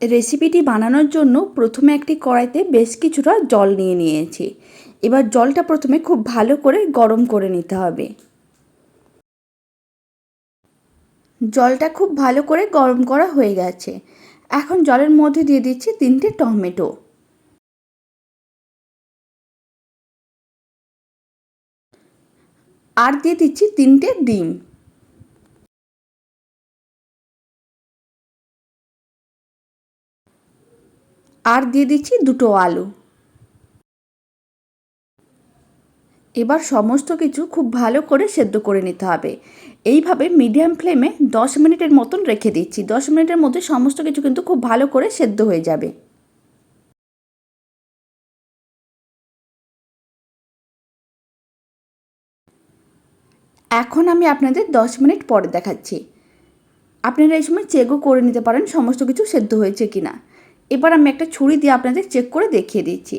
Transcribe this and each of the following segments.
রেসিপিটি বানানোর জন্য প্রথমে একটি কড়াইতে বেশ কিছুটা জল নিয়েছি। এবার জলটা প্রথমে খুব ভালো করে গরম করে নিতে হবে। জলটা খুব ভালো করে গরম করা হয়ে গেছে। এখন জলের মধ্যে দিয়ে দিচ্ছি 3টে টমেটো। আর দিয়ে দিচ্ছি 3টে ডিম। আর দিয়ে দিচ্ছি 2টো আলু। এবার সমস্ত কিছু খুব ভালো করে সেদ্ধ করে নিতে হবে। এইভাবে মিডিয়াম ফ্লেমে 10 মিনিটের মতন রেখে দিচ্ছি। 10 মিনিটের মধ্যে সমস্ত কিছু কিন্তু খুব ভালো করে সেদ্ধ হয়ে যাবে। এখন আমি আপনাদের 10 মিনিট পরে দেখাচ্ছি। আপনারা এই সময় চেকও করে নিতে পারেন সমস্ত কিছু সেদ্ধ হয়েছে কিনা। এবার আমি একটা ছুরি দিয়ে আপনাদের চেক করে দেখিয়ে দিচ্ছি।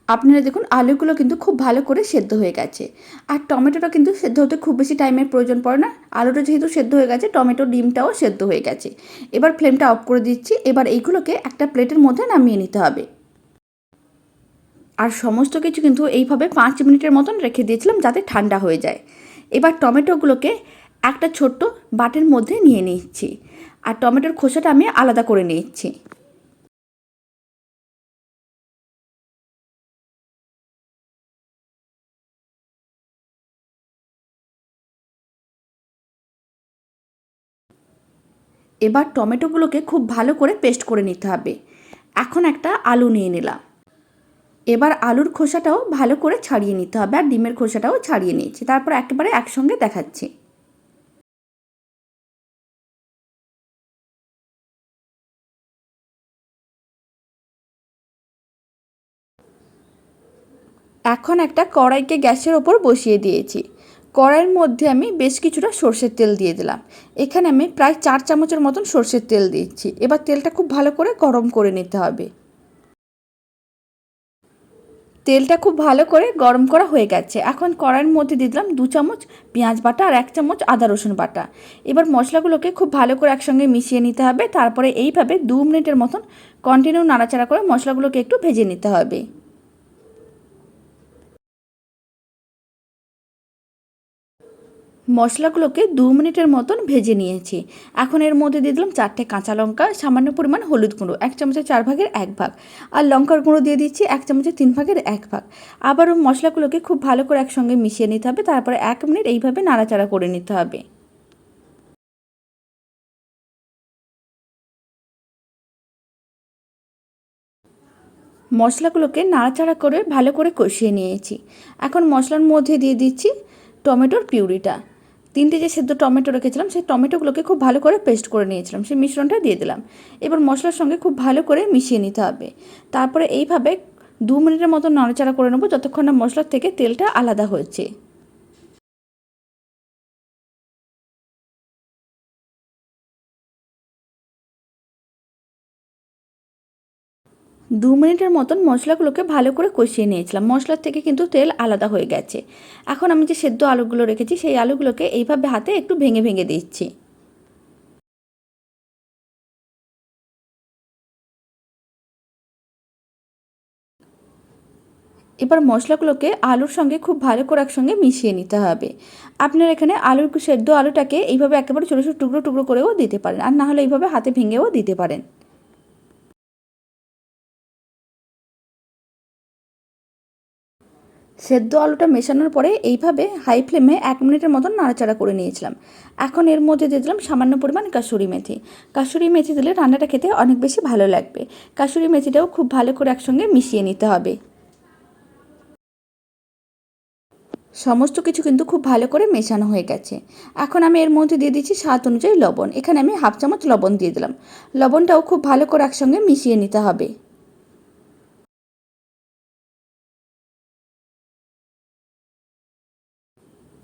আপনারা দেখুন আলুগুলো কিন্তু খুব ভালো করে সেদ্ধ হয়ে গেছে। আর টমেটোটা কিন্তু সেদ্ধ হতে খুব বেশি টাইমের প্রয়োজন পড়ে না। আলুটা যেহেতু সেদ্ধ হয়ে গেছে, টমেটো ডিমটাও সেদ্ধ হয়ে গেছে। এবার ফ্লেমটা অফ করে দিচ্ছি। এবার এইগুলোকে একটা প্লেটের মধ্যে নামিয়ে নিতে হবে। আর সমস্ত কিছু কিন্তু এইভাবে 5 মিনিটের মতন রেখে দিয়েছিলাম যাতে ঠান্ডা হয়ে যায়। এবার টমেটোগুলোকে একটা ছোট্ট বাটির মধ্যে নিয়ে নিচ্ছি। আর টমেটোর খোসাটা আমি আলাদা করে নিচ্ছি। এবার টমেটোগুলোকে খুব ভালো করে পেস্ট করে নিতে হবে। এখন একটা আলু নিয়ে নিলাম। এবার আলুর খোসাটাও ভালো করে ছাড়িয়ে নিতে হবে আর ডিমের খোসাটাও ছাড়িয়ে নিয়েছি। তারপর একেবারে একসঙ্গে দেখাচ্ছি। এখন একটা কড়াইকে গ্যাসের ওপর বসিয়ে দিয়েছি। কড়াইয়ের মধ্যে আমি বেশ কিছুটা সর্ষের তেল দিয়ে দিলাম। এখানে আমি প্রায় 4 চামচের মতন সর্ষের তেল দিচ্ছি। এবার তেলটা খুব ভালো করে গরম করে নিতে হবে। তেলটা খুব ভালো করে গরম করা হয়ে গেছে। এখন কড়াইয়ের মধ্যে দিয়ে দিলাম 2 চামচ পেঁয়াজ বাটা আর 1 চামচ আদা রসুন বাটা। এবার মশলাগুলোকে খুব ভালো করে একসঙ্গে মিশিয়ে নিতে হবে। তারপরে এইভাবে 2 মিনিটের মতন কন্টিনিউ নাড়াচাড়া করে মশলাগুলোকে একটু ভেজে নিতে হবে। মশলাগুলোকে 2 মিনিটের মতন ভেজে নিয়েছি। এখন এর মধ্যে দিয়ে দিলাম 4টে কাঁচা লঙ্কা, সামান্য পরিমাণ হলুদ গুঁড়ো, 1 চামচের 4 ভাগের 1 ভাগ, আর লঙ্কার গুঁড়ো দিয়ে দিচ্ছি 1 চামচের 3 ভাগের 1 ভাগ। আবারও মশলাগুলোকে খুব ভালো করে একসঙ্গে মিশিয়ে নিতে হবে। তারপরে 1 মিনিট এইভাবে নাড়াচাড়া করে নিতে হবে। মশলাগুলোকে নাড়াচাড়া করে ভালো করে কষিয়ে নিয়েছি। এখন মশলার মধ্যে দিয়ে দিচ্ছি টমেটোর পিউরিটা। 3টে যে সেদ্ধ টমেটো রেখেছিলাম সেই টমেটোগুলোকে খুব ভালো করে পেস্ট করে নিয়েছিলাম, সেই মিশ্রণটা দিয়ে দিলাম। এবার মশলার সঙ্গে খুব ভালো করে মিশিয়ে নিতে হবে। তারপরে এইভাবে 2 মিনিটের মতো নাড়াচাড়া করে নেবো যতক্ষণ না মশলার থেকে তেলটা আলাদা হয়েছে। 2 মিনিটের মতন মশলাগুলোকে ভালো করে কষিয়ে নিয়েছিলাম। মশলার থেকে কিন্তু তেল আলাদা হয়ে গেছে। এখন আমি যে সেদ্ধ আলুগুলো রেখেছি সেই আলুগুলোকে এইভাবে হাতে একটু ভেঙে ভেঙে দিচ্ছি। এবার মশলাগুলোকে আলুর সঙ্গে খুব ভালো করে একসঙ্গে মিশিয়ে নিতে হবে। আপনার এখানে সেদ্ধ আলুটাকে এইভাবে একেবারে ছোটো ছোটো টুকরো টুকরো করেও দিতে পারেন, আর না হলে এইভাবে হাতে ভেঙেও দিতে পারেন। সেদ্ধ আলুটা মেশানোর পরে এইভাবে হাই ফ্লেমে 1 মিনিটের মতন নাড়াচাড়া করে নিয়েছিলাম। এখন এর মধ্যে দিয়ে দিলাম সামান্য পরিমাণ কাসুরি মেথি। কাসুরি মেথি দিলে রান্নাটা খেতে অনেক বেশি ভালো লাগবে। কাসুরি মেথিটাও খুব ভালো করে একসঙ্গে মিশিয়ে নিতে হবে। সমস্ত কিছু কিন্তু খুব ভালো করে মেশানো হয়ে গেছে। এখন আমি এর মধ্যে দিয়ে দিচ্ছি স্বাদ অনুযায়ী লবণ। এখানে আমি 1/2 চামচ লবণ দিয়ে দিলাম। লবণটাও খুব ভালো করে একসঙ্গে মিশিয়ে নিতে হবে।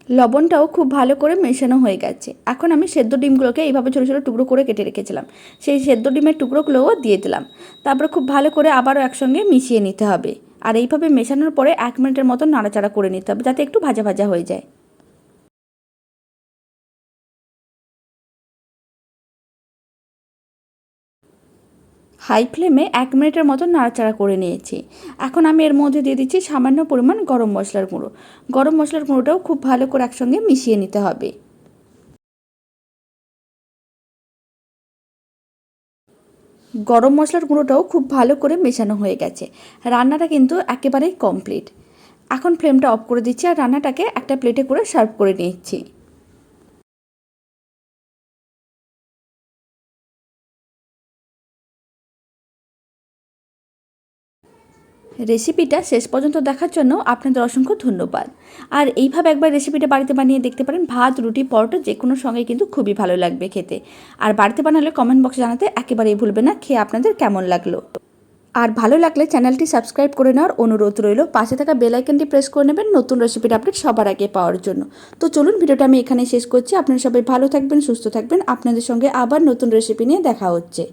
লবণটাও খুব ভালো করে মেশানো হয়ে গেছে। এখন আমি সেদ্ধ ডিমগুলোকে এইভাবে ছোটো ছোটো টুকরো করে কেটে রেখেছিলাম, সেই সেদ্ধ ডিমের টুকরোগুলোও দিয়ে দিলাম। তারপরে খুব ভালো করে আবারও একসঙ্গে মিশিয়ে নিতে হবে। আর এইভাবে মেশানোর পরে 1 মিনিটের মতো নাড়াচাড়া করে নিতে হবে যাতে একটু ভাজা ভাজা হয়ে যায়। হাই ফ্লেমে 1 মিনিটের মতো নাড়াচাড়া করে নিয়েছি। এখন আমি এর মধ্যে দিয়ে দিচ্ছি সামান্য পরিমাণ গরম মশলার গুঁড়ো। গরম মশলার গুঁড়োটাও খুব ভালো করে একসঙ্গে মিশিয়ে নিতে হবে। গরম মশলার গুঁড়োটাও খুব ভালো করে মেশানো হয়ে গেছে। রান্নাটা কিন্তু একেবারেই কমপ্লিট। এখন ফ্লেমটা অফ করে দিচ্ছি আর রান্নাটাকে একটা প্লেটে করে সার্ভ করে নিচ্ছি। রেসিপিটা শেষ পর্যন্ত দেখার জন্য আপনাদের অসংখ্য ধন্যবাদ। আর এইভাবে একবার রেসিপিটা বাড়িতে বানিয়ে দেখতে পারেন। ভাত, রুটি, পরোটা যে কোনো সঙ্গে কিন্তু খুবই ভালো লাগবে খেতে। আর বাড়িতে বানালে কমেন্ট বক্সে জানাতে একেবারেই ভুলবেন না খেয়ে আপনাদের কেমন লাগলো। আর ভালো লাগলে চ্যানেলটি সাবস্ক্রাইব করে নেওয়ার অনুরোধ রইল। পাশে থাকা বেল আইকনটি প্রেস করে নেবেন নতুন রেসিপির আপডেট সবার আগে পাওয়ার জন্য। তো চলুন ভিডিওটা আমি এখানে শেষ করছি। আপনারা সবাই ভালো থাকবেন, সুস্থ থাকবেন। আপনাদের সঙ্গে আবার নতুন রেসিপি নিয়ে দেখা হচ্ছে।